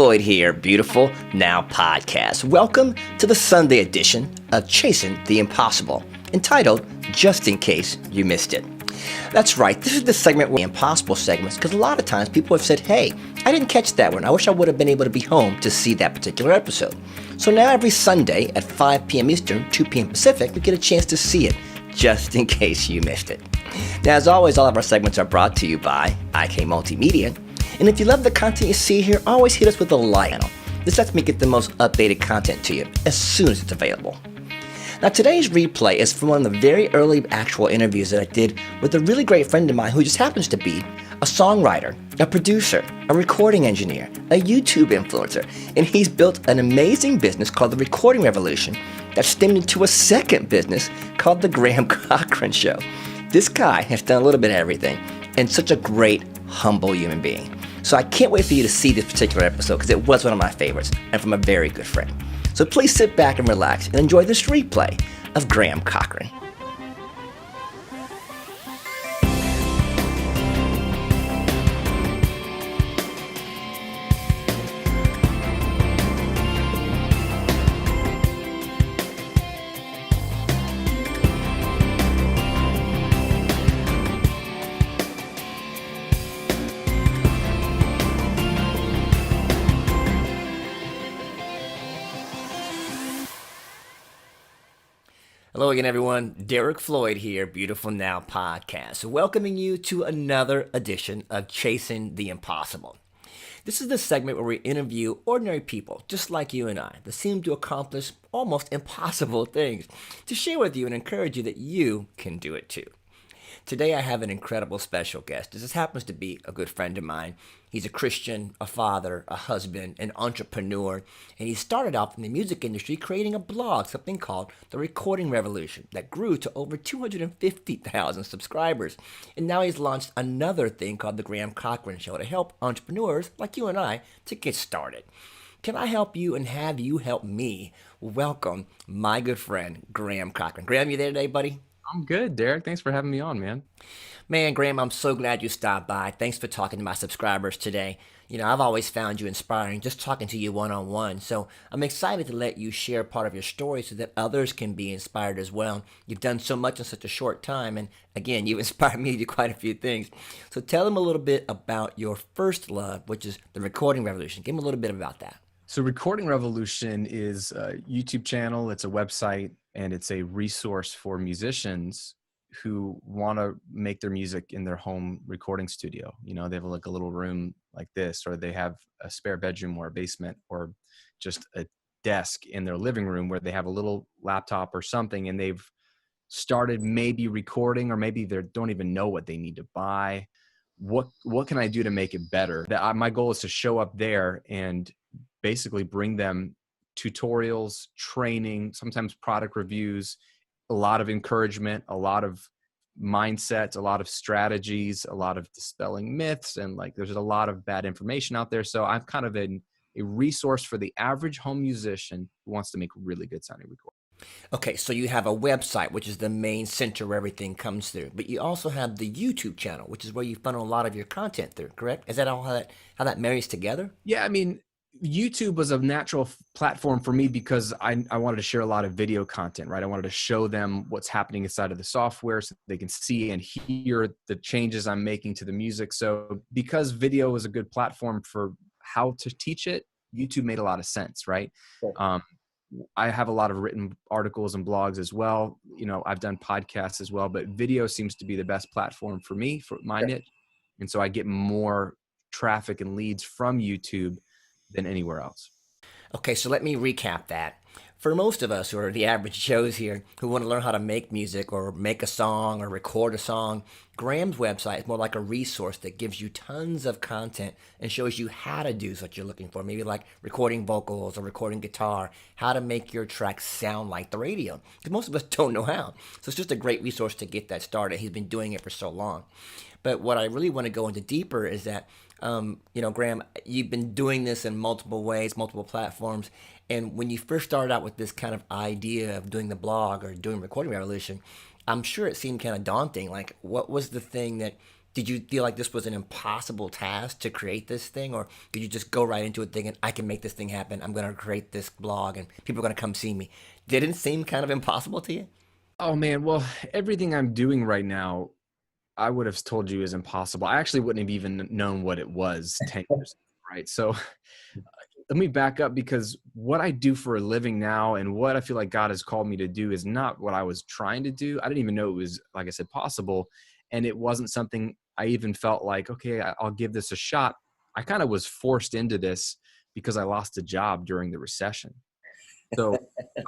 Floyd here, Beautiful Now podcast. Welcome to the Sunday edition of Chasing the Impossible, entitled Just in Case You Missed It. That's right, this is the segment where the impossible segments, because a lot of times people have said, hey, I didn't catch that one. I wish I would have been able to be home to see that particular episode. So now every Sunday at 5 p.m. Eastern, 2 p.m. Pacific, we get a chance to see it, just in case you missed it. Now, as always, all of our segments are brought to you by IK Multimedia. And if you love the content you see here, always hit us with a like. This lets me get the most updated content to you as soon as it's available. Now, today's replay is from one of the very early actual interviews that I did with a really great friend of mine who just happens to be a songwriter, a producer, a recording engineer, a YouTube influencer, and he's built an amazing business called The Recording Revolution that stemmed into a second business called The Graham Cochrane Show. This guy has done a little bit of everything and such a great, humble human being. So I can't wait for you to see this particular episode because it was one of my favorites and from a very good friend. So please sit back and relax and enjoy this replay of Graham Cochrane. Hello again, everyone. Derek Floyd here, Beautiful Now podcast, welcoming you to another edition of Chasing the Impossible. This is the segment where we interview ordinary people, just like you and I, that seem to accomplish almost impossible things, to share with you and encourage you that you can do it too. Today I have an incredible special guest. This happens to be a good friend of mine. He's a Christian, a father, a husband, an entrepreneur, and he started off in the music industry creating a blog, something called The Recording Revolution, that grew to over 250,000 subscribers. And now he's launched another thing called The Graham Cochrane Show to help entrepreneurs like you and I to get started. Can I help you and have you help me welcome my good friend, Graham Cochrane? Graham, you there today, buddy? I'm good, Derek. Thanks for having me on, man. Man, Graham, I'm so glad you stopped by. Thanks for talking to my subscribers today. You know, I've always found you inspiring just talking to you one-on-one. So I'm excited to let you share part of your story so that others can be inspired as well. You've done so much in such a short time. And again, you've inspired me to do quite a few things. So tell them a little bit about your first love, which is the Recording Revolution. Give them a little bit about that. So Recording Revolution is a YouTube channel. It's a website, and it's a resource for musicians who want to make their music in their home recording studio. You know, they have like a little room like this, or they have a spare bedroom or a basement, or just a desk in their living room where they have a little laptop or something, and they've started maybe recording, or maybe they don't even know what they need to buy. What can I do to make it better? My goal is to show up there and basically bring them tutorials, training, sometimes product reviews, a lot of encouragement, a lot of mindsets, a lot of strategies, a lot of dispelling myths, and like there's a lot of bad information out there. So I'm kind of a resource for the average home musician who wants to make really good sounding recordings. Okay, so you have a website, which is the main center where everything comes through, but you also have the YouTube channel, which is where you funnel a lot of your content through, correct? Is that all how that marries together? Yeah, I mean, YouTube was a natural platform for me because I wanted to share a lot of video content, right? I wanted to show them what's happening inside of the software so they can see and hear the changes I'm making to the music. So because video was a good platform for how to teach it, YouTube made a lot of sense, right? Sure. I have a lot of written articles and blogs as well. You know, I've done podcasts as well, but video seems to be the best platform for me, for my niche. And so I get more traffic and leads from YouTube than anywhere else. Okay, so let me recap that. For most of us who are the average Joes here who want to learn how to make music or make a song or record a song, Graham's website is more like a resource that gives you tons of content and shows you how to do what you're looking for. Maybe like recording vocals or recording guitar, how to make your track sound like the radio. Because most of us don't know how. So it's just a great resource to get that started. He's been doing it for so long. But what I really want to go into deeper is that, Graham, you've been doing this in multiple ways, multiple platforms. And when you first started out with this kind of idea of doing the blog or doing Recording Revolution, I'm sure it seemed kind of daunting. Like, what was the thing that Did you feel like this was an impossible task to create this thing, or did you just go right into it thinking, I can make this thing happen? I'm going to create this blog and people are going to come see me. Didn't it seem kind of impossible to you? Oh man, well, everything I'm doing right now, I would have told you is impossible. I actually wouldn't have even known what it was 10 years ago, right? So let me back up, because what I do for a living now and what I feel like God has called me to do is not what I was trying to do. I didn't even know it was, like I said, possible. And it wasn't something I even felt like, okay, I'll give this a shot. I kind of was forced into this because I lost a job during the recession. So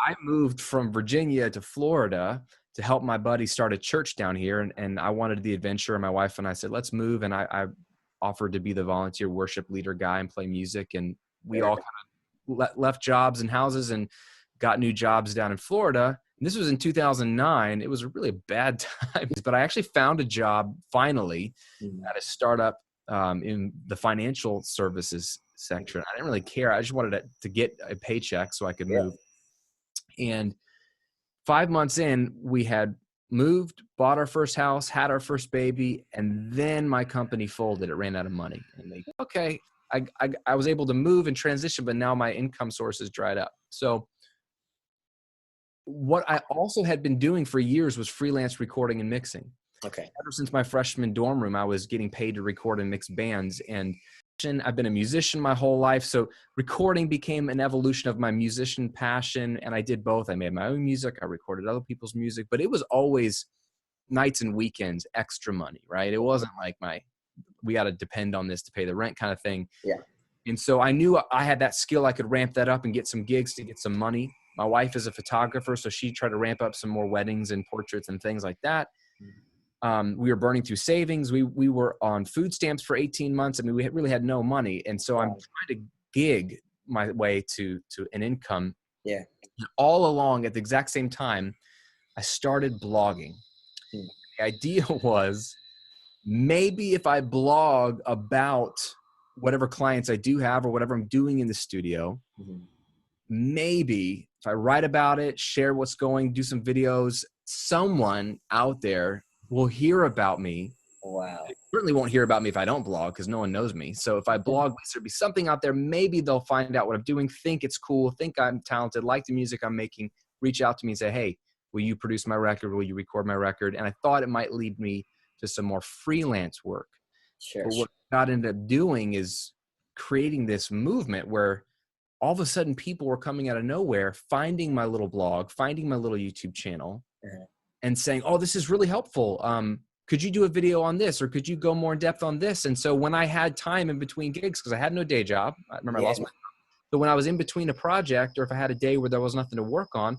I moved from Virginia to Florida to help my buddy start a church down here. And I wanted the adventure. And my wife and I said, let's move. And I offered to be the volunteer worship leader guy and play music. And we all kind of left jobs and houses and got new jobs down in Florida. And this was in 2009. It was really a bad time, but I actually found a job finally at a startup in the financial services section. I didn't really care. I just wanted to get a paycheck so I could move. And 5 months in, we had moved, bought our first house, had our first baby, and then my company folded. It ran out of money. And I was able to move and transition, but now my income sources dried up. So what I also had been doing for years was freelance recording and mixing. Okay. Ever since my freshman dorm room, I was getting paid to record and mix bands. And I've been a musician my whole life. So recording became an evolution of my musician passion. And I did both. I made my own music. I recorded other people's music, but it was always nights and weekends, extra money, right? It wasn't like we got to depend on this to pay the rent kind of thing. Yeah. And so I knew I had that skill. I could ramp that up and get some gigs to get some money. My wife is a photographer, so she tried to ramp up some more weddings and portraits and things like that. We were burning through savings. We were on food stamps for 18 months. I mean, we really had no money. And so I'm trying to gig my way to an income. Yeah. And all along at the exact same time, I started blogging. The idea was, maybe if I blog about whatever clients I do have or whatever I'm doing in the studio, maybe if I write about it, share what's going, do some videos, someone out there will hear about me. Wow. They certainly won't hear about me if I don't blog, because no one knows me. So if I blog, there'll be something out there. Maybe they'll find out what I'm doing, think it's cool, think I'm talented, like the music I'm making, reach out to me and say, hey, will you produce my record? Will you record my record? And I thought it might lead me to some more freelance work. Sure. But what God ended up doing is creating this movement where all of a sudden people were coming out of nowhere, finding my little blog, finding my little YouTube channel, and saying, oh, this is really helpful. Could you do a video on this? Or could you go more in depth on this? And so when I had time in between gigs, because I had no day job, I remember I lost my job. So when I was in between a project, or if I had a day where there was nothing to work on,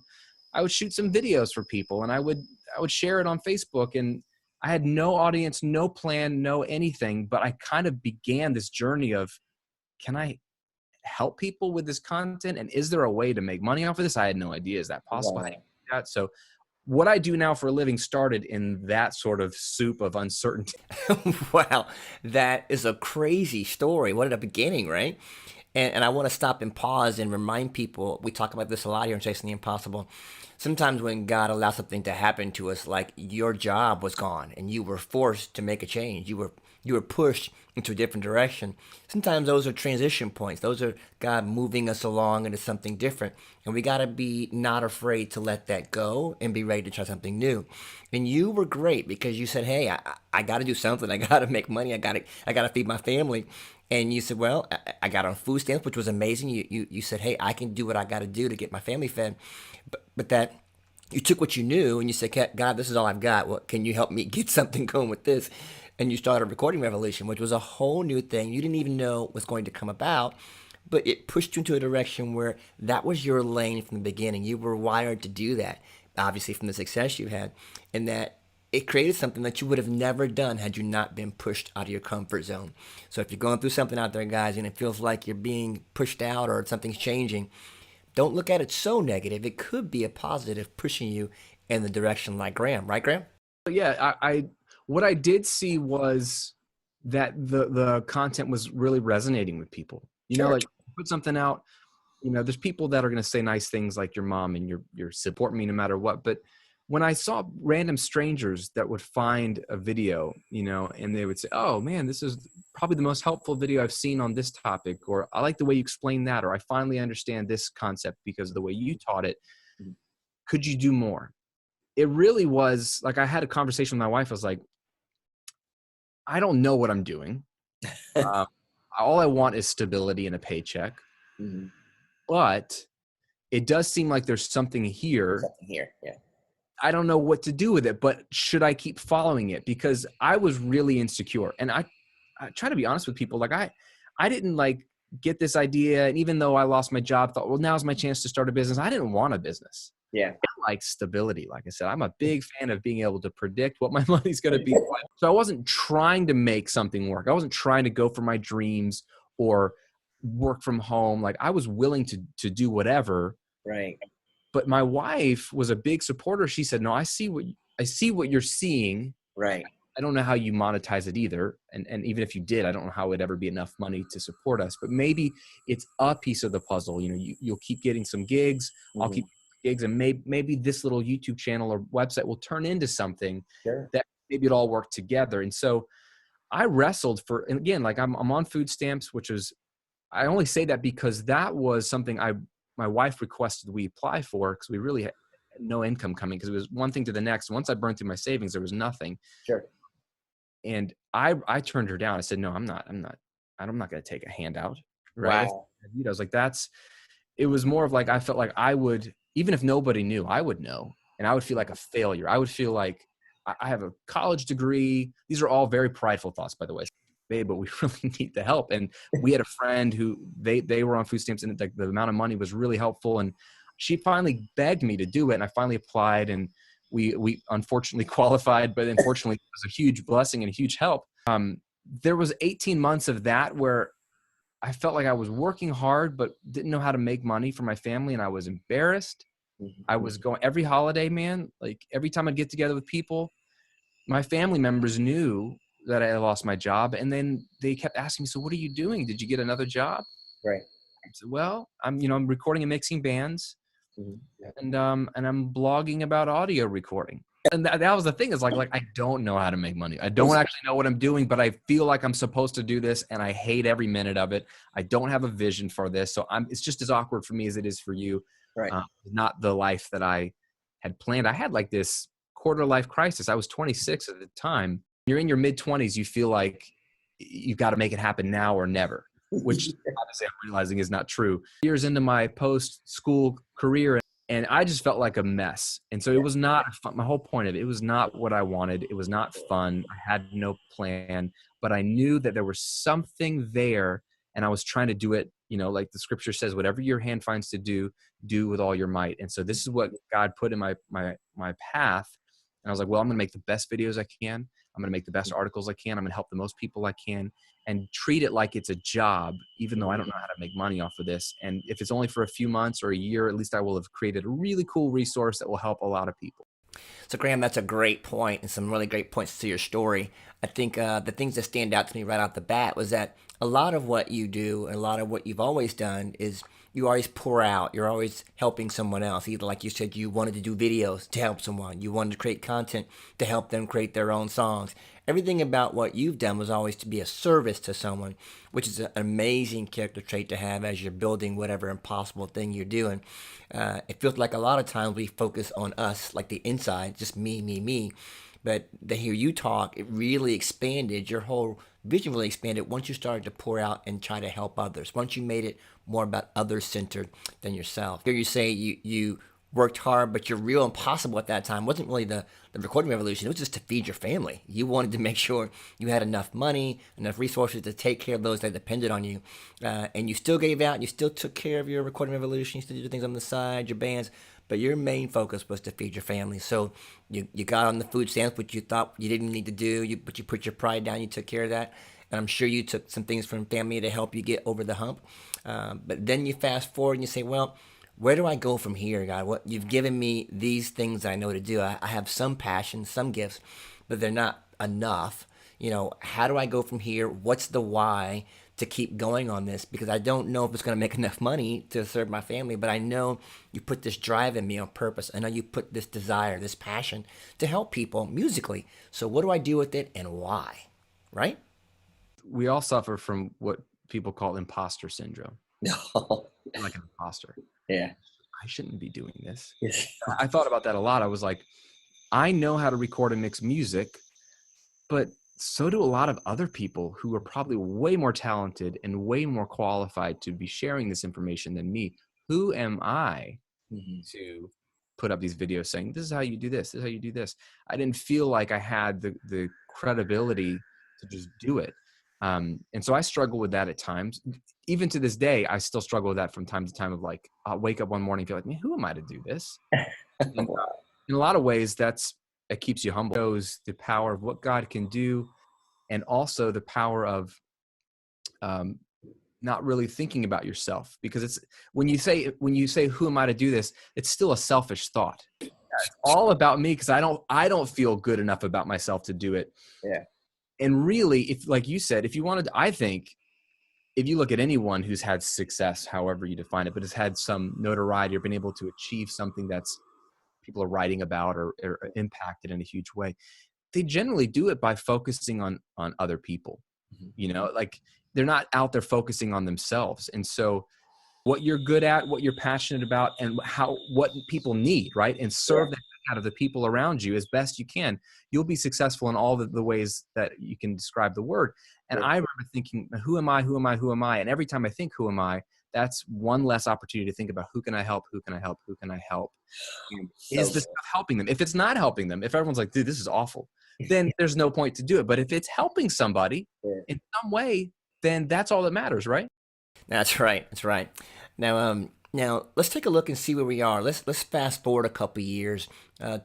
I would shoot some videos for people and I would share it on Facebook. And I had no audience, no plan, no anything, but I kind of began this journey of, can I help people with this content? And is there a way to make money off of this? I had no idea. Is that possible? Wow. So what I do now for a living started in that sort of soup of uncertainty. Wow. That is a crazy story. What a beginning, right? And I want to stop and pause and remind people, we talk about this a lot here in Chasing the Impossible. Sometimes when God allows something to happen to us, like your job was gone and you were forced to make a change, you were pushed into a different direction. Sometimes those are transition points. Those are God moving us along into something different. And we got to be not afraid to let that go and be ready to try something new. And you were great because you said, hey, I got to do something. I got to make money. I got to feed my family. And you said, well, I got on food stamps, which was amazing. You said, hey, I can do what I got to do to get my family fed. But that you took what you knew and you said, God, this is all I've got. Well, can you help me get something going with this? And you started Recording Revolution, which was a whole new thing. You didn't even know was going to come about, but it pushed you into a direction where that was your lane from the beginning. You were wired to do that, obviously from the success you had, and that it created something that you would have never done had you not been pushed out of your comfort zone. So if you're going through something out there, guys, and it feels like you're being pushed out or something's changing, don't look at it so negative. It could be a positive pushing you in the direction like Graham. Right, Graham? Yeah, what I did see was that the content was really resonating with people. You know, like put something out, you know, there's people that are going to say nice things like your mom and your support me no matter what. But when I saw random strangers that would find a video, and they would say, "Oh man, this is probably the most helpful video I've seen on this topic," or "I like the way you explain that," or "I finally understand this concept because of the way you taught it. Mhm. Could you do more?" It really was like, I had a conversation with my wife. I was like, I don't know what I'm doing. Uh, all I want is stability and a paycheck, Mhm. but it does seem like there's something There's here. something here. Yeah. I don't know what to do with it, but should I keep following it? Because I was really insecure. And I try to be honest with people. Like I didn't like get this idea. And even though I lost my job, thought, well, now's my chance to start a business. I didn't want a business. Yeah. I like stability. Like I said, I'm a big fan of being able to predict what my money's going to be. So I wasn't trying to make something work. I wasn't trying to go for my dreams or work from home. Like I was willing to do whatever. Right. But my wife was a big supporter. She said, "No, I see what you're seeing. Right. I don't know how you monetize it either. And even if you did, I don't know how it'd ever be enough money to support us. But maybe it's a piece of the puzzle. You'll keep getting some gigs. I'll Mhm. keep gigs, and maybe this little YouTube channel or website will turn into something Sure. that maybe it all work together." And so I wrestled and again, like I'm on food stamps, which is, I only say that because that was something my wife requested we apply for, because we really had no income coming, because it was one thing to the next. Once I burned through my savings, there was nothing. Sure. And I turned her down. I said, "No, I'm not going to take a handout." Right. Wow. I was like, it was more of like, I felt like I would, even if nobody knew, I would know. And I would feel like a failure. I would feel like I have a college degree. These are all very prideful thoughts, by the way. Babe, but we really need the help. And we had a friend who they were on food stamps, and the amount of money was really helpful. And she finally begged me to do it. And I finally applied, and we unfortunately qualified, but unfortunately it was a huge blessing and a huge help. There was 18 months of that where I felt like I was working hard, but didn't know how to make money for my family. And I was embarrassed. Mhm. I was going every holiday, man, like every time I'd get together with people, my family members knew that I lost my job. And then they kept asking me, "So what are you doing? Did you get another job?" Right. I said, "Well, I'm recording and mixing bands, Mhm. Yeah. and I'm blogging about audio recording." And that was the thing, is like I don't know how to make money. I don't actually know what I'm doing, but I feel like I'm supposed to do this, and I hate every minute of it. I don't have a vision for this. So it's just as awkward for me as it is for you. Right. Not the life that I had planned. I had like this quarter life crisis. I was 26 at the time. You're in your mid 20s. You feel like you've got to make it happen now or never, which obviously I'm realizing is not true. Years into my post school career, and I just felt like a mess. And so it was not fun. My whole point of it was not what I wanted. It was not fun. I had no plan, but I knew that there was something there, and I was trying to do it, like the scripture says, whatever your hand finds to do with all your might. And so this is what God put in my path. And I was like, well, I'm going to make the best videos I can. I'm going to make the best articles I can. I'm going to help the most people I can, and treat it like it's a job, even though I don't know how to make money off of this. And if it's only for a few months or a year, at least I will have created a really cool resource that will help a lot of people. So, Graham, that's a great point and some really great points to your story. I think the things that stand out to me right off the bat was that a lot of what you do, and a lot of what you've always done, is you always pour out. You're always helping someone else. Either, like you said, you wanted to do videos to help someone. You wanted to create content to help them create their own songs. Everything about what you've done was always to be a service to someone, which is an amazing character trait to have as you're building whatever impossible thing you're doing. It feels like a lot of times we focus on us, like the inside, just me, me, me. But to hear you talk, it really expanded. Your whole vision really expanded once you started to pour out and try to help others. Once you made it more about others centered than yourself. Here you say you worked hard, but your real impossible at that time wasn't really the recording revolution. It was just to feed your family. You wanted to make sure you had enough money, enough resources to take care of those that depended on you. And you still gave out, and you still took care of your recording revolution. You still did things on the side, your bands, but your main focus was to feed your family. So you got on the food stamps, which you thought you didn't need to do, but you put your pride down, you took care of that. And I'm sure you took some things from family to help you get over the hump. But then you fast forward and you say, well, where do I go from here, God? What you've given me these things I know to do. I have some passion, some gifts, but they're not enough. How do I go from here? What's the why to keep going on this because I don't know if it's going to make enough money to serve my family, but I know you put this drive in me on purpose. I know you put this desire, this passion to help people musically. So what do I do with it and why? Right? We all suffer from what people call imposter syndrome. No. You're like an imposter. Yeah. I shouldn't be doing this. Yes. I thought about that a lot. I was like, I know how to record and mix music, but so do a lot of other people who are probably way more talented and way more qualified to be sharing this information than me. Who am I Mhm. to put up these videos saying, this is how you do this, this is how you do this? I didn't feel like I had the credibility to just do it. And so I struggle with that at times. Even to this day, I still struggle with that from time to time of like, I'll wake up one morning and feel like, man, who am I to do this? And in a lot of ways, it keeps you humble. It shows the power of what God can do, and also the power of um, not really thinking about yourself. Because it's when you say who am I to do this, it's still a selfish thought. It's all about me because I don't feel good enough about myself to do it. Yeah. And really, if like you said, if you wanted, I think if you look at anyone who's had success, however you define it, but has had some notoriety or been able to achieve something that's people are writing about or impacted in a huge way, they generally do it by focusing on other people. Mhm. You know, like they're not out there focusing on themselves. And so what you're good at, what you're passionate about, and what people need, right? And Yeah. serve that out of the people around you as best you can. You'll be successful in all the ways that you can describe the word. And Yeah. I remember thinking, who am I? Who am I? Who am I? And every time I think, who am I? That's one less opportunity to think about who can I help? Who can I help? Who can I help? And So is this good. stuff helping them? If it's not helping them, if everyone's like, dude, this is awful, then there's no point to do it. But if it's helping somebody Yeah. in some way, then that's all that matters, right? That's right. That's right. Now let's take a look and see where we are. Let's fast forward a couple years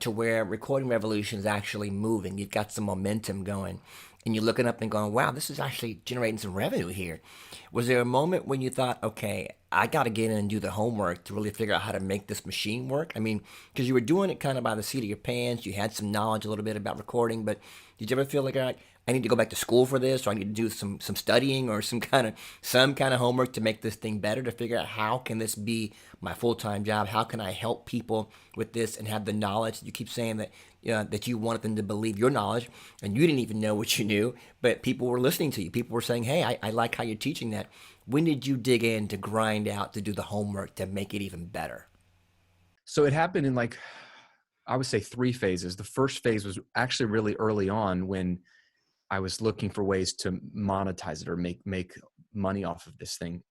to where Recording Revolution is actually moving. You've got some momentum going, and you're looking up and going, "Wow, this is actually generating some revenue here." Was there a moment when you thought, "Okay, I got to get in and do the homework to really figure out how to make this machine work"? I mean, because you were doing it kind of by the seat of your pants. You had some knowledge a little bit about recording, but did you ever feel like, all right, I need to go back to school for this, or I need to do some studying or some kind of homework to make this thing better, to figure out how can this be my full-time job? How can I help people with this and have the knowledge? You keep saying that that you wanted them to believe your knowledge, and you didn't even know what you knew, but people were listening to you. People were saying, "Hey, I like how you're teaching that." When did you dig in to grind out to do the homework to make it even better? So it happened in like, I would say 3 phases. The first phase was actually really early on when I was looking for ways to monetize it or make money off of this thing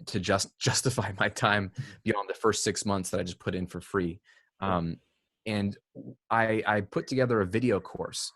to just justify my time beyond the first 6 months that I just put in for free. Um, and I put together a video course.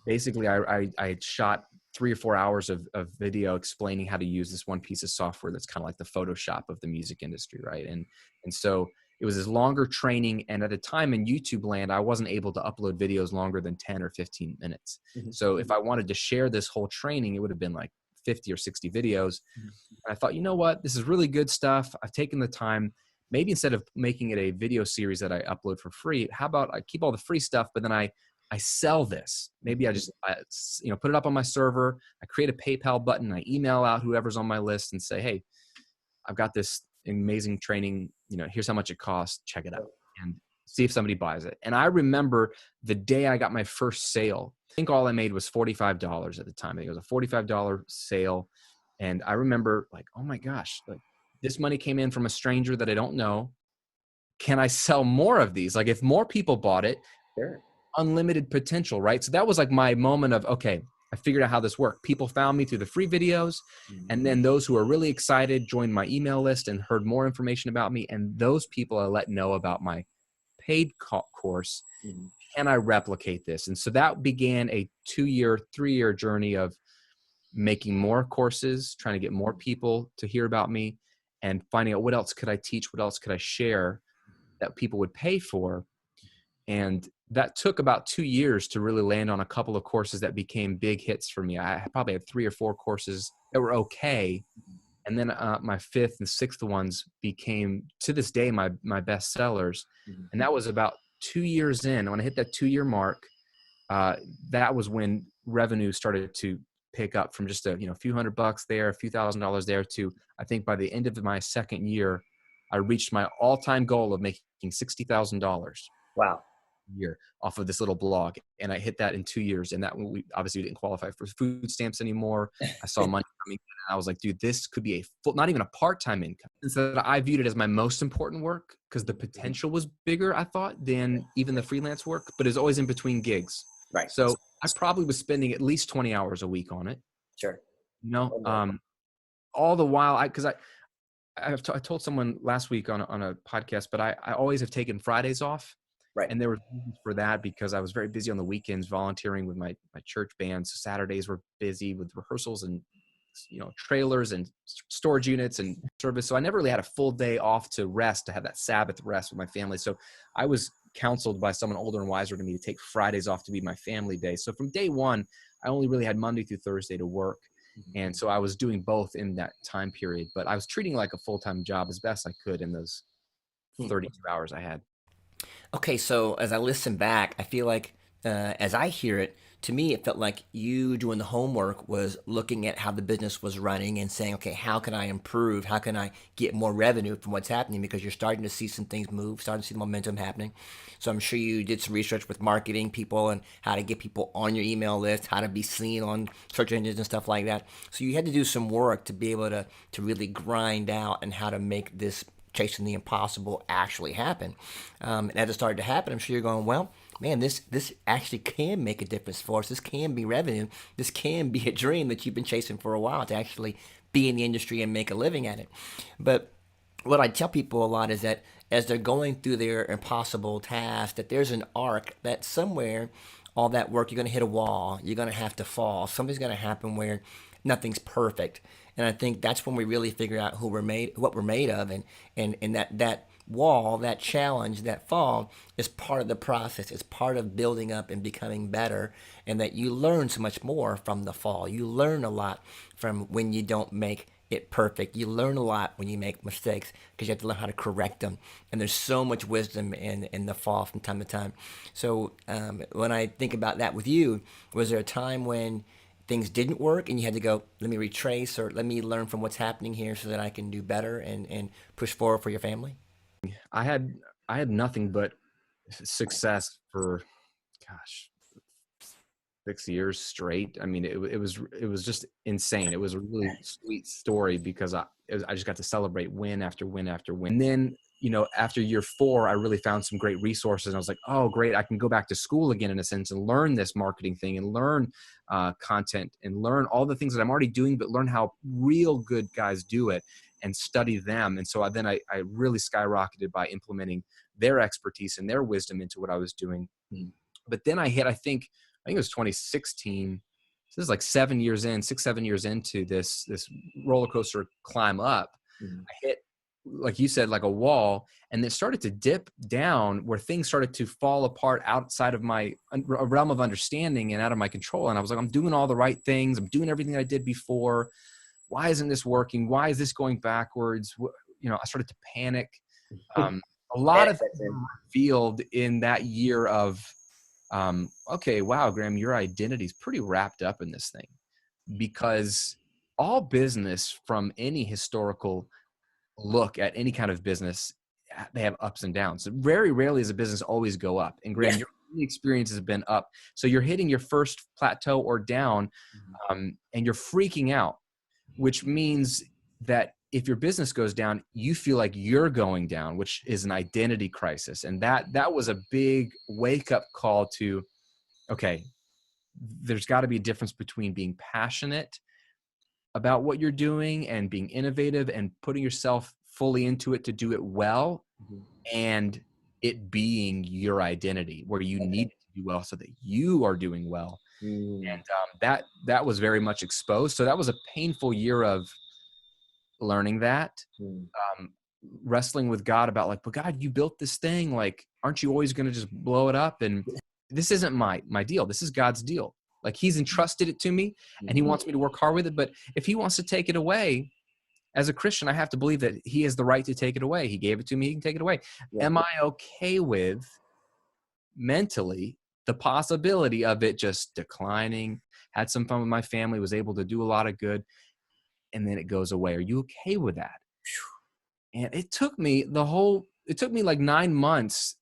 Basically, I shot 3 or 4 hours of video explaining how to use this one piece of software that's kind of like the Photoshop of the music industry, right? And so it was this longer training, and at a time in YouTube land, I wasn't able to upload videos longer than 10 or 15 minutes. Mhm. So if I wanted to share this whole training, it would have been like 50 or 60 videos. And I thought, you know what, this is really good stuff. I've taken the time. Maybe instead of making it a video series that I upload for free, how about I keep all the free stuff, but then I sell this. Maybe put it up on my server. I create a PayPal button. I email out whoever's on my list and say, hey, I've got this amazing training. Here's how much it costs. Check it out and see if somebody buys it. And I remember the day I got my first sale. I think all I made was $45 at the time. I think it was a $45 sale. And I remember like, oh my gosh, like this money came in from a stranger that I don't know. Can I sell more of these? Like if more people bought it, Sure. unlimited potential, right? So that was like my moment of, okay, I figured out how this worked. People found me through the free videos. And then those who are really excited joined my email list and heard more information about me. And those people I let know about my paid course. Mhm. Can I replicate this? And so that began a 2-year, 3-year journey of making more courses, trying to get more people to hear about me, and finding out what else could I teach, what else could I share that people would pay for. And that took about 2 years to really land on a couple of courses that became big hits for me. I probably had 3 or 4 courses that were okay. And then my fifth and sixth ones became, to this day, my best sellers. Mhm. And that was about 2 years in. When I hit that 2-year mark, that was when revenue started to pick up from just a few $100 there, a few $1,000s there to, I think by the end of my second year, I reached my all-time goal of making $60,000 Wow. a year off of this little blog. And I hit that in 2 years. And that we obviously didn't qualify for food stamps anymore. I saw money coming in, and I was like, dude, this could be a full, not even a part-time income. And so I viewed it as my most important work because the potential was bigger, I thought, than even the freelance work, but it's always in between gigs. Right. So I probably was spending at least 20 hours a week on it, Sure. all the while I told someone last week on a podcast, but I always have taken Fridays off. Right. And there was reasons for that because I was very busy on the weekends volunteering with my church band. So Saturdays were busy with rehearsals and, trailers and storage units and service. So I never really had a full day off to rest, to have that Sabbath rest with my family. So I was counseled by someone older and wiser to me to take Fridays off to be my family day. So from day one, I only really had Monday through Thursday to work. And so I was doing both in that time period, but I was treating it like a full-time job as best I could in those 32 hours I had. Okay, so as I listen back, I feel like as I hear it, to me, it felt like you doing the homework was looking at how the business was running and saying, okay, how can I improve? How can I get more revenue from what's happening? Because you're starting to see some things move, starting to see the momentum happening. So I'm sure you did some research with marketing people and how to get people on your email list, how to be seen on search engines and stuff like that. So you had to do some work to be able to really grind out and how to make this chasing the impossible actually happen. And as it started to happen, I'm sure you're going, well, man, this actually can make a difference for us. This can be revenue. This can be a dream that you've been chasing for a while to actually be in the industry and make a living at it. But what I tell people a lot is that as they're going through their impossible task, that there's an arc that somewhere all that work, you're going to hit a wall. You're going to have to fall. Something's going to happen where nothing's perfect. And I think that's when we really figure out who we're made, what we're made of, and that wall, that challenge, that fall is part of the process. It's part of building up and becoming better, and that you learn so much more from the fall. You learn a lot from when you don't make it perfect. You learn a lot when you make mistakes because you have to learn how to correct them. And there's so much wisdom in the fall from time to time. So when I think about that with you, was there a time when things didn't work and you had to go, let me retrace or let me learn from what's happening here so that I can do better and push forward for your family? I had nothing but success for, 6 years straight. I mean, it was just insane. It was a really sweet story because I just got to celebrate win after win after win. And then, after year 4, I really found some great resources. And I was like, oh, great. I can go back to school again, in a sense, and learn this marketing thing and learn content and learn all the things that I'm already doing, but learn how real good guys do it and study them. And so I really skyrocketed by implementing their expertise and their wisdom into what I was doing. But then I think it was 2016. So this is like 7 years into this roller coaster climb up. I hit, like you said, like a wall, and it started to dip down where things started to fall apart outside of my realm of understanding and out of my control. And I was like, I'm doing all the right things. I'm doing everything I did before. Why isn't this working? Why is this going backwards? I started to panic. A lot of things were revealed in that year of, okay, wow, Graham, your identity is pretty wrapped up in this thing, because all business, from any historical look at any kind of business, they have ups and downs. So very rarely does a business always go up. And Graham, your experience has been up. So you're hitting your first plateau or down, and you're freaking out, which means that if your business goes down, you feel like you're going down, which is an identity crisis. And that was a big wake up call to, okay, there's got to be a difference between being passionate about what you're doing and being innovative and putting yourself fully into it to do it well, and it being your identity where you need to do well so that you are doing well. And that was very much exposed. So that was a painful year of learning that, wrestling with God about like, but God, you built this thing. Like, aren't you always going to just blow it up? And this isn't my deal. This is God's deal. Like, he's entrusted it to me and he wants me to work hard with it. But if he wants to take it away, as a Christian, I have to believe that he has the right to take it away. He gave it to me. He can take it away. Yeah. Am I okay with mentally the possibility of it just declining, had some fun with my family, was able to do a lot of good, and then it goes away. Are you okay with that? And it took me like 9 months.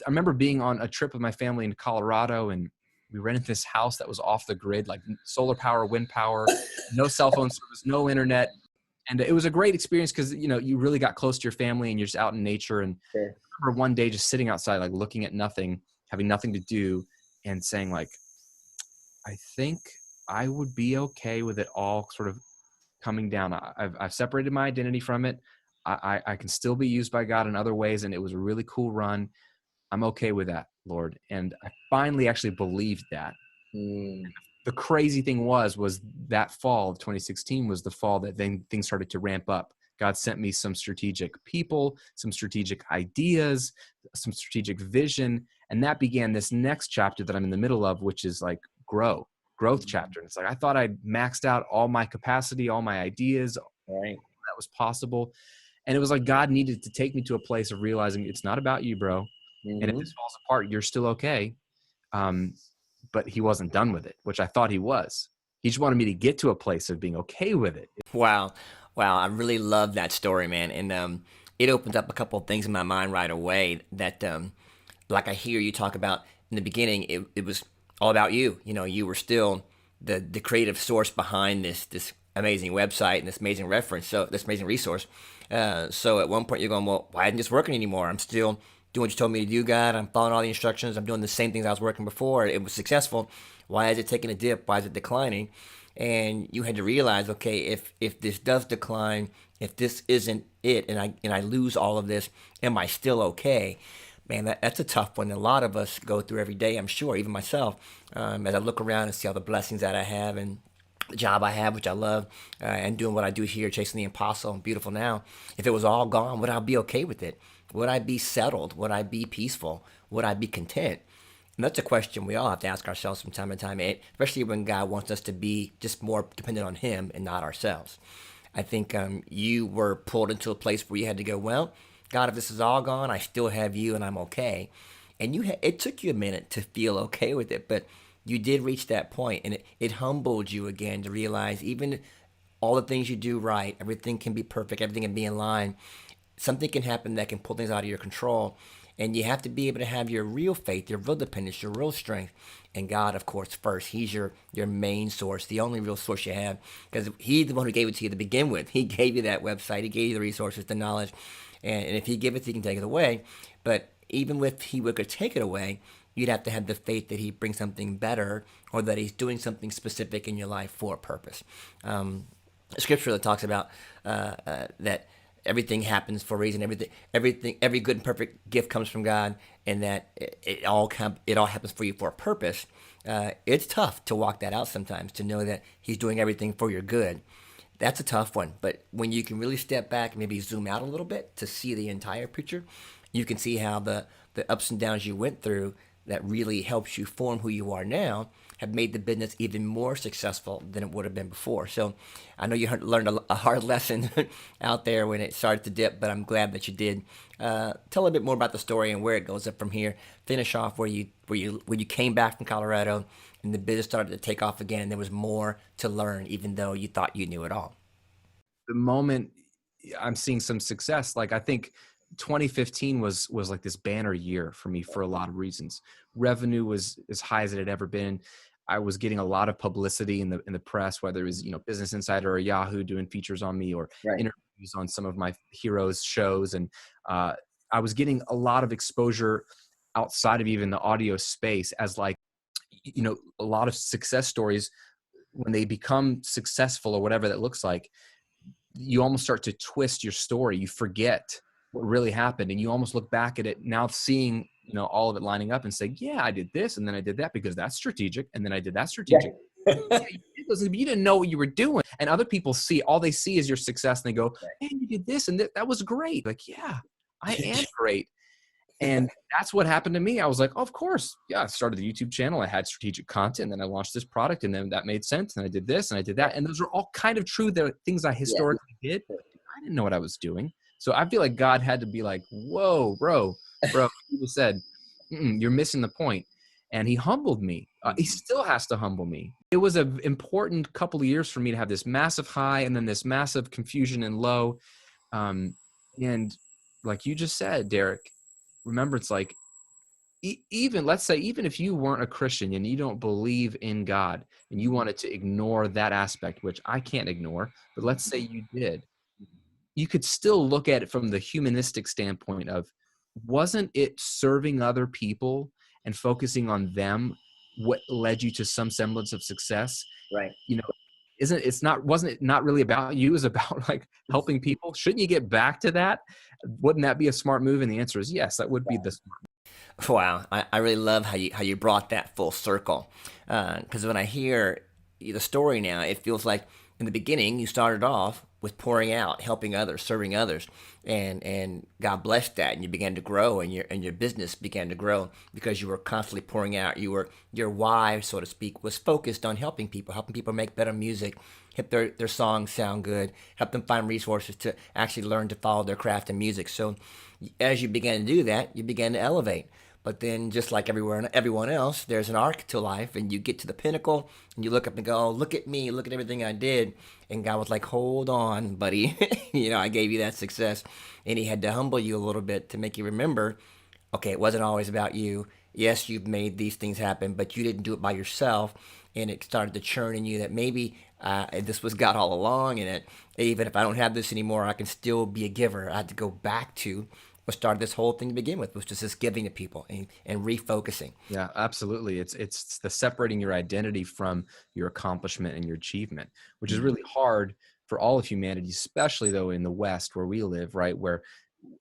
I remember being on a trip with my family in Colorado, and we rented this house that was off the grid, like solar power, wind power, no cell phone service, no internet. And it was a great experience because, you really got close to your family and you're just out in nature. And Sure. I remember one day just sitting outside, like looking at nothing, having nothing to do, and saying like, I think I would be okay with it all sort of coming down. I've separated my identity from it. I can still be used by God in other ways. And it was a really cool run. I'm okay with that, Lord. And I finally actually believed that. Mm. The crazy thing was that fall of 2016 was the fall that then things started to ramp up. God sent me some strategic people, some strategic ideas, some strategic vision. And that began this next chapter that I'm in the middle of, which is like growth chapter. And it's like, I thought I'd maxed out all my capacity, all my ideas, Right. that was possible. And it was like God needed to take me to a place of realizing it's not about you, bro. And if Mm-hmm. this falls apart, you're still okay. But he wasn't done with it, which I thought he was. He just wanted me to get to a place of being okay with it. Wow. Wow. I really love that story, man. And it opens up a couple of things in my mind right away that, like I hear you talk about in the beginning, it was all about you. You were still the creative source behind this amazing website and this amazing reference, so this amazing resource. So at one point you're going, well, why isn't this working anymore? I'm still doing what you told me to do, God. I'm following all the instructions. I'm doing the same things I was working before. It was successful. Why is it taking a dip? Why is it declining? And you had to realize, okay, if this does decline, if this isn't it, and I lose all of this, am I still okay? Man, that's a tough one. A lot of us go through every day, I'm sure, even myself, as I look around and see all the blessings that I have and the job I have, which I love, and doing what I do here, chasing the impossible and beautiful now. If it was all gone, would I be okay with it? Would I be settled? Would I be peaceful? Would I be content? And that's a question we all have to ask ourselves from time to time, especially when God wants us to be just more dependent on Him and not ourselves. I think you were pulled into a place where you had to go, well, God, if this is all gone, I still have you and I'm okay. And it took you a minute to feel okay with it, but you did reach that point, and it humbled you again to realize even all the things you do right, everything can be perfect, everything can be in line. Something can happen that can pull things out of your control. And you have to be able to have your real faith, your real dependence, your real strength. And God, of course, first. He's your main source, the only real source you have. Because He's the one who gave it to you to begin with. He gave you that website. He gave you the resources, the knowledge. And if He gives it, He can take it away. But even if He were to take it away, you'd have to have the faith that He brings something better, or that He's doing something specific in your life for a purpose. Scripture that talks about that everything happens for a reason. Every good and perfect gift comes from God, and that it all happens for you for a purpose. It's tough to walk that out sometimes, to know that He's doing everything for your good. That's a tough one. But when you can really step back and maybe zoom out a little bit to see the entire picture, you can see how the ups and downs you went through that really helps you form who you are now have made the business even more successful than it would have been before. So I know you learned a hard lesson out there when it started to dip, but I'm glad that you did. Tell a bit more about the story and where it goes up from here. Finish off when you came back from Colorado and the business started to take off again, and there was more to learn, even though you thought you knew it all. The moment I'm seeing some success, like I think 2015 was like this banner year for me for a lot of reasons. Revenue was as high as it had ever been. I was getting a lot of publicity in the press, whether it was Business Insider or Yahoo doing features on me, or Right. interviews on some of my heroes' shows, and I was getting a lot of exposure outside of even the audio space as like a lot of success stories. When they become successful or whatever that looks like, you almost start to twist your story. You forget what really happened, and you almost look back at it now, seeing all of it lining up, and say, yeah, I did this and then I did that because that's strategic, and then I did that strategic. Yeah, you didn't know what you were doing. And other people all they see is your success, and they go, man, you did this and that was great. Like, yeah, I am great. And that's what happened to me. I was like, oh, of course. Yeah, I started the YouTube channel. I had strategic content, and then I launched this product, and then that made sense. And I did this and I did that. And those are all kind of true. They're things I historically did. I didn't know what I was doing. So I feel like God had to be like, whoa, bro, he just said, you're missing the point. And He humbled me He still has to humble me. It was an important couple of years for me to have this massive high and then this massive confusion and low. And like you just said, Derek, remember, it's like, even let's say, even if you weren't a Christian and you don't believe in God and you wanted to ignore that aspect, which I can't ignore, but let's say you did, you could still look at it from the humanistic standpoint of, wasn't it serving other people and focusing on them what led you to some semblance of success? Right. You know, wasn't it not really about you? It was about like helping people. Shouldn't you get back to that? Wouldn't that be a smart move? And the answer is yes, that would be the smart. Wow, I really love how you brought that full circle. Because when I hear the story now, it feels like in the beginning you started off with pouring out, helping others, serving others, and God blessed that, and you began to grow, and your business began to grow because you were constantly pouring out. Your why, so to speak, was focused on helping people make better music, help their songs sound good, help them find resources to actually learn to follow their craft in music. So as you began to do that, you began to elevate. But then, just like everyone else, there's an arc to life, and you get to the pinnacle, and you look up and go, oh, "Look at me! Look at everything I did." And God was like, "Hold on, buddy. I gave you that success," and He had to humble you a little bit to make you remember, okay, it wasn't always about you. Yes, you've made these things happen, but you didn't do it by yourself, and it started to churn in you that maybe this was God all along, and that even if I don't have this anymore, I can still be a giver. I had to go back to what started this whole thing to begin with, was just this giving to people and refocusing. Yeah, absolutely. It's the separating your identity from your accomplishment and your achievement, which is really hard for all of humanity, especially though in the West where we live, right? Where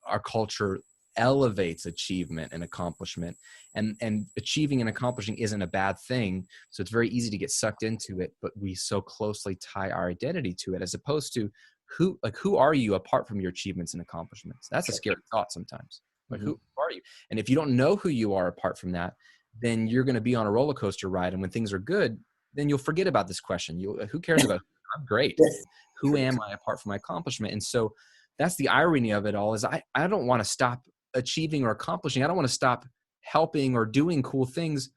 our culture elevates achievement and accomplishment, and achieving and accomplishing isn't a bad thing. So it's very easy to get sucked into it, but we so closely tie our identity to it, as opposed to who are you apart from your achievements and accomplishments? That's a scary thought sometimes. Like, Mm-hmm. who are you? And if you don't know who you are apart from that, then you're going to be on a roller coaster ride. And when things are good, then you'll forget about this question. Who cares about, I'm great. Who am I apart from my accomplishment? And so that's the irony of it all, is I don't want to stop achieving or accomplishing. I don't want to stop helping or doing cool things,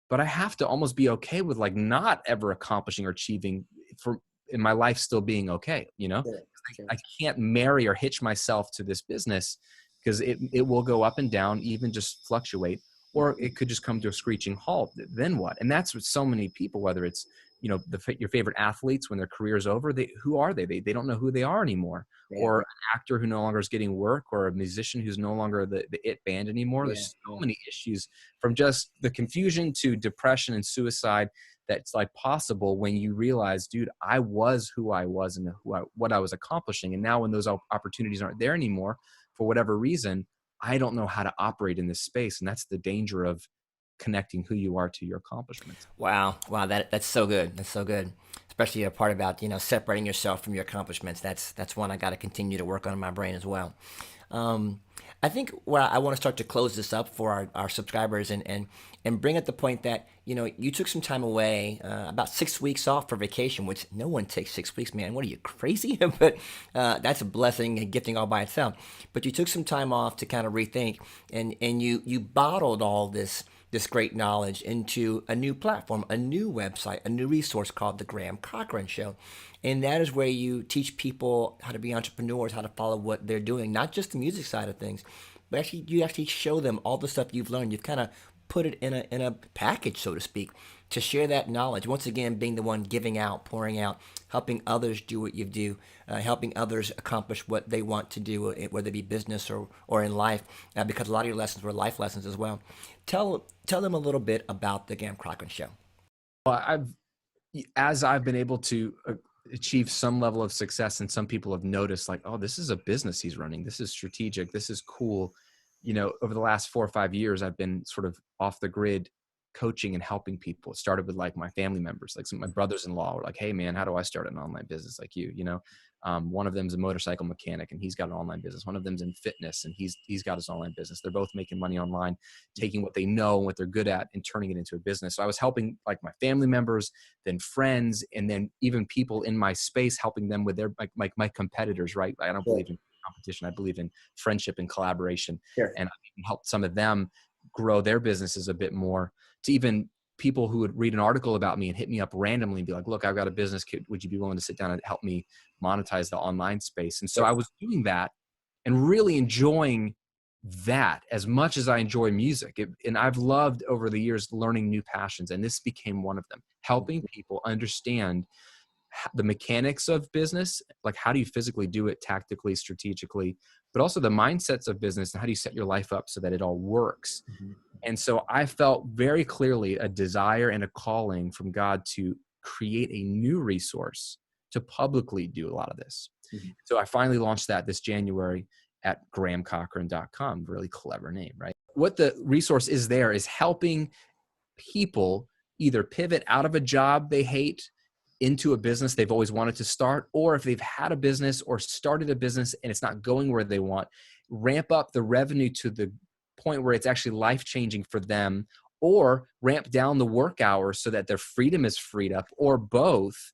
but I have to almost be okay with like not ever accomplishing or achieving for in my life still being okay. Sure, sure. I can't marry or hitch myself to this business, because it will go up and down, even just fluctuate, or it could just come to a screeching halt. Then what? And that's what so many people, whether it's, your favorite athletes, when their career is over, who are they? They don't know who they are anymore. Yeah. Or an actor who no longer is getting work, or a musician who's no longer the it band anymore. Yeah, There's so many issues, from just the confusion to depression and suicide, that's like possible when you realize, dude, I was who I was and what I was accomplishing. And now when those opportunities aren't there anymore, for whatever reason, I don't know how to operate in this space. And that's the danger of connecting who you are to your accomplishments. Wow. That's so good. That's so good. Especially a part about separating yourself from your accomplishments. That's one I got to continue to work on in my brain as well. I think where I want to start to close this up for our subscribers, and bring up the point that you took some time away, about 6 weeks off for vacation, which no one takes 6 weeks, man. What are you, crazy? But that's a blessing and gifting all by itself. But you took some time off to kind of rethink, and you bottled all this great knowledge into a new platform, a new website, a new resource called the Cochrane Show. And that is where you teach people how to be entrepreneurs, how to follow what they're doing, not just the music side of things, but you actually show them all the stuff you've learned. You've kind of put it in a package, so to speak, to share that knowledge. Once again, being the one giving out, pouring out, helping others do what you do, helping others accomplish what they want to do, whether it be business or in life, because a lot of your lessons were life lessons as well. Tell them a little bit about the Cochrane Show. Well, as I've been able to achieve some level of success, and some people have noticed, like, oh, this is a business he's running. This is strategic. This is cool. Over the last 4 or 5 years, I've been sort of off the grid coaching and helping people. It started with like my family members, like some of my brothers-in-law were like, hey man, how do I start an online business like you? One of them's a motorcycle mechanic and he's got an online business. One of them's in fitness and he's got his online business. They're both making money online, taking what they know and what they're good at and turning it into a business. So I was helping like my family members, then friends, and then even people in my space, helping them with their, like my competitors, right? I don't believe in competition. I believe in friendship and collaboration. Sure. And I helped some of them grow their businesses a bit more, to even people who would read an article about me and hit me up randomly and be like, look, I've got a business. Would you be willing to sit down and help me monetize the online space? And so I was doing that and really enjoying that as much as I enjoy music. And I've loved over the years learning new passions. And this became one of them, helping people understand the mechanics of business, like how do you physically do it tactically, strategically, but also the mindsets of business and how do you set your life up so that it all works. And so I felt very clearly a desire and a calling from God to create a new resource to publicly do a lot of this. So I finally launched that this January at grahamcochrane.com. Really clever name, right? What the resource is there is helping people either pivot out of a job they hate into a business they've always wanted to start, or if they've had a business or started a business and it's not going where they want, ramp up the revenue to the point where it's actually life-changing for them, or ramp down the work hours so that their freedom is freed up, or both.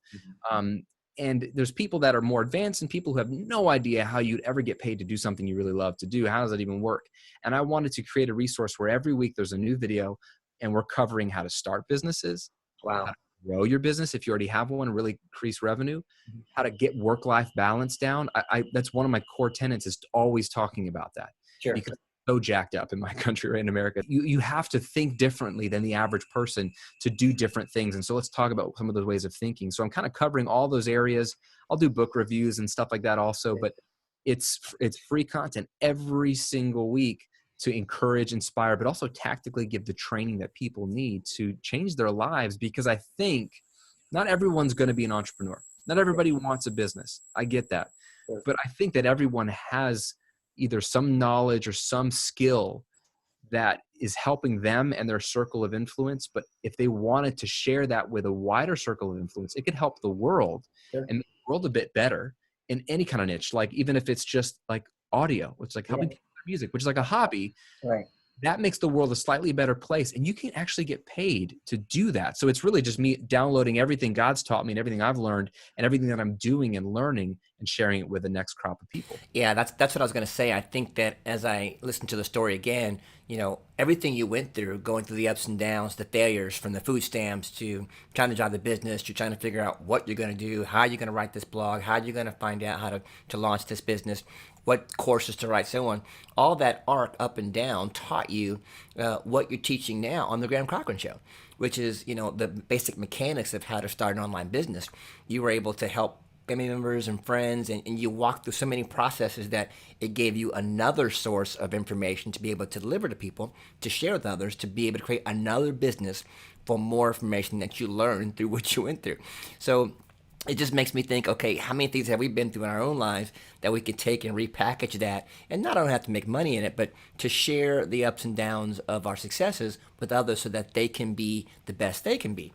And there's people that are more advanced and people who have no idea how you'd ever get paid to do something you really love to do. How does that even work? And I wanted to create a resource where every week there's a new video and we're covering how to start businesses, Wow. how to grow your business if you already have one and really increase revenue, how to get work-life balance down. That's one of my core tenets, is always talking about that. Sure. Because it's so jacked up in my country, right, in America. You have to think differently than the average person to do different things. And so let's talk about some of those ways of thinking. So I'm kind of covering all those areas. I'll do book reviews and stuff like that also, but it's free content every single week to encourage, inspire, but also tactically give the training that people need to change their lives. Because I think not everyone's going to be an entrepreneur. Not everybody wants a business. I get that. But I think that everyone has either some knowledge or some skill that is helping them and their circle of influence. But if they wanted to share that with a wider circle of influence, it could help the world and make the world a bit better in any kind of niche. Like even if it's just like audio, it's like helping people with music, which is like a hobby. Right. That makes the world a slightly better place, and you can actually get paid to do that. So it's really just me downloading everything God's taught me and everything I've learned and everything that I'm doing and learning and sharing it with the next crop of people. Yeah, that's what I was going to say. I think that as I listen to the story again, everything you went through, going through the ups and downs, the failures, from the food stamps to trying to drive the business, to trying to figure out what you're going to do, how you're going to write this blog, how you're going to find out how to launch this business, what courses to write, so on. All that arc up and down taught you what you're teaching now on the Graham Cochrane Show, which is, the basic mechanics of how to start an online business. You were able to help family members and friends, and you walked through so many processes that it gave you another source of information to be able to deliver to people, to share with others, to be able to create another business for more information that you learned through what you went through. So it just makes me think, okay, how many things have we been through in our own lives that we could take and repackage that, and not only have to make money in it, but to share the ups and downs of our successes with others so that they can be the best they can be.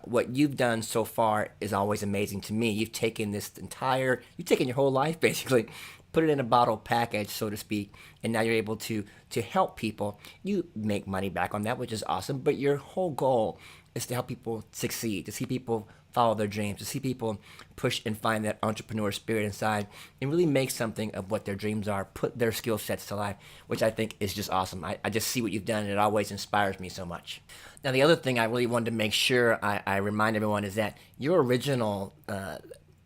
What you've done so far is always amazing to me. You've taken you've taken your whole life basically, put it in a bottle package, so to speak, and now you're able to help people. You make money back on that, which is awesome, but your whole goal is to help people succeed, to see people follow their dreams, to see people push and find that entrepreneur spirit inside and really make something of what their dreams are, put their skill sets to life, which I think is just awesome. I just see what you've done, and it always inspires me so much. Now, the other thing I really wanted to make sure I remind everyone is that your original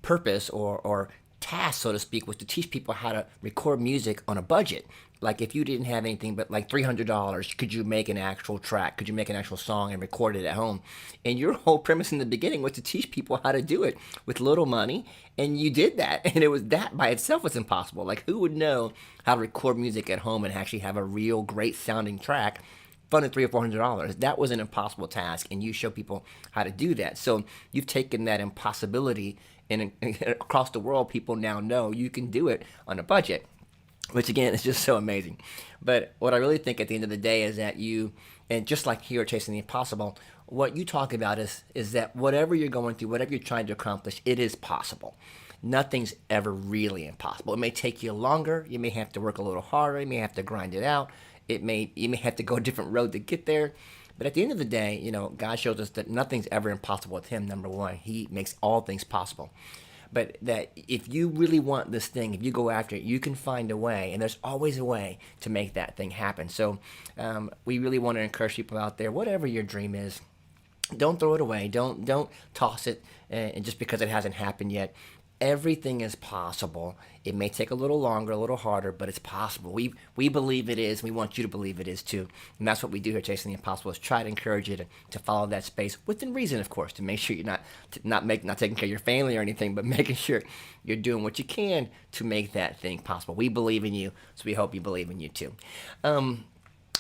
purpose or task, so to speak, was to teach people how to record music on a budget. Like if you didn't have anything but like $300, could you make an actual track? Could you make an actual song and record it at home? And your whole premise in the beginning was to teach people how to do it with little money. And you did that. And it was that by itself was impossible. Like who would know how to record music at home and actually have a real great sounding track funded $300 or $400? That was an impossible task. And you show people how to do that. So you've taken that impossibility, and across the world, people now know you can do it on a budget, which again is just so amazing. But what I really think at the end of the day is that you, and just like here at Chasing the Impossible, what you talk about is that whatever you're going through, whatever you're trying to accomplish, it is possible. Nothing's ever really impossible. It may take you longer. You may have to work a little harder. You may have to grind it out. You may have to go a different road to get there. But at the end of the day, God shows us that nothing's ever impossible with him, number one. He makes all things possible. But that if you really want this thing, if you go after it, you can find a way, and there's always a way to make that thing happen. So we really want to encourage people out there, whatever your dream is, Don't throw it away. Don't toss it, and just because it hasn't happened yet. Everything is possible. It may take a little longer, a little harder, but it's possible. We believe it is. We want you to believe it is too, and that's what we do here, Chasing the Impossible. Is try to encourage you to follow that space within reason, of course, to make sure you're not taking care of your family or anything, but making sure you're doing what you can to make that thing possible. We believe in you, so we hope you believe in you too.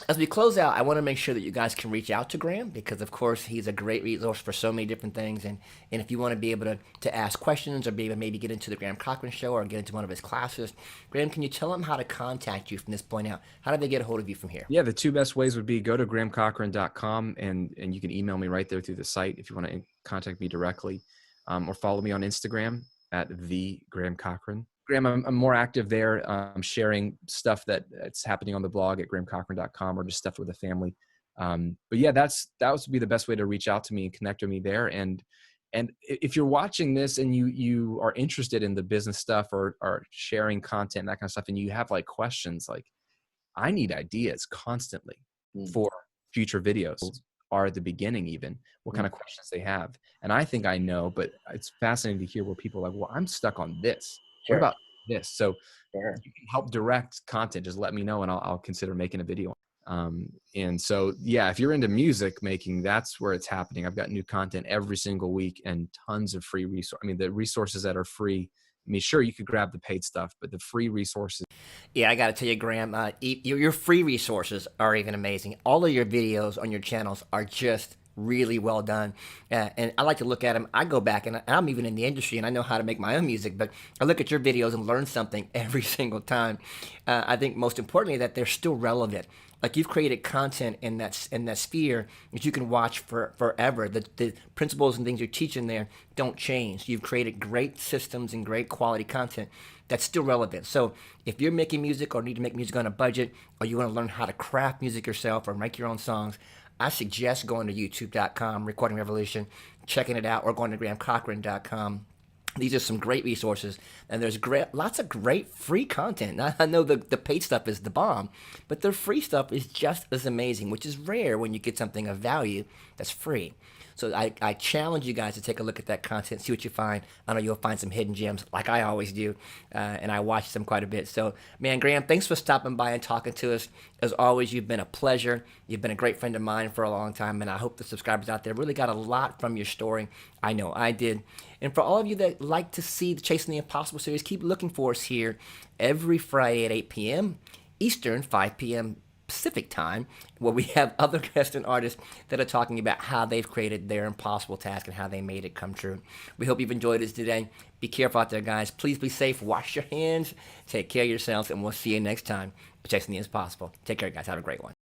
As we close out, I want to make sure that you guys can reach out to Graham because, of course, he's a great resource for so many different things. And if you want to be able to ask questions or be able to maybe get into the Graham Cochrane show or get into one of his classes, Graham, can you tell them how to contact you from this point out? How do they get a hold of you from here? Yeah, the two best ways would be go to grahamcochrane.com and you can email me right there through the site if you want to contact me directly, or follow me on Instagram at the Graham Cochrane. Graham, I'm more active there, sharing stuff that's happening on the blog at grahamcochrane.com or just stuff with the family. But yeah, that would be the best way to reach out to me and connect with me there. And if you're watching this and you are interested in the business stuff or sharing content, that kind of stuff, and you have like questions, like I need ideas constantly for future videos or at the beginning, even what kind of questions they have. And I think I know, but it's fascinating to hear where people are like, well, I'm stuck on this. Sure. What about this? So Sure. you can help direct content. Just let me know and I'll consider making a video. And so, yeah, if you're into music making, that's where it's happening. I've got new content every single week and tons of free resources. I mean, the resources that are free, I mean, sure, you could grab the paid stuff, but the free resources. Yeah, I got to tell you, Graham, your free resources are even amazing. All of your videos on your channels are just really well done. And I like to look at them. I go back, and I'm even in the industry, and I know how to make my own music, but I look at your videos and learn something every single time. I think most importantly that they're still relevant. Like you've created content in that sphere that you can watch for forever. The principles and things you're teaching there don't change. You've created great systems and great quality content that's still relevant. So if you're making music or need to make music on a budget, or you want to learn how to craft music yourself or make your own songs, I suggest going to youtube.com, Recording Revolution, checking it out, or going to grahamcochrane.com. These are some great resources, and there's lots of great free content. I know the paid stuff is the bomb, but the free stuff is just as amazing, which is rare when you get something of value that's free. So I challenge you guys to take a look at that content, see what you find. I know you'll find some hidden gems like I always do, and I watch them quite a bit. So, man, Graham, thanks for stopping by and talking to us. As always, you've been a pleasure. You've been a great friend of mine for a long time, and I hope the subscribers out there really got a lot from your story. I know I did. And for all of you that like to see the Chasing the Impossible series, keep looking for us here every Friday at 8 p.m. Eastern, 5 p.m. Pacific time, where we have other guests and artists that are talking about how they've created their impossible task and how they made it come true. We hope you've enjoyed this today. Be careful out there, guys. Please be safe. Wash your hands. Take care of yourselves, and we'll see you next time. Chasing the Impossible. Take care, guys. Have a great one.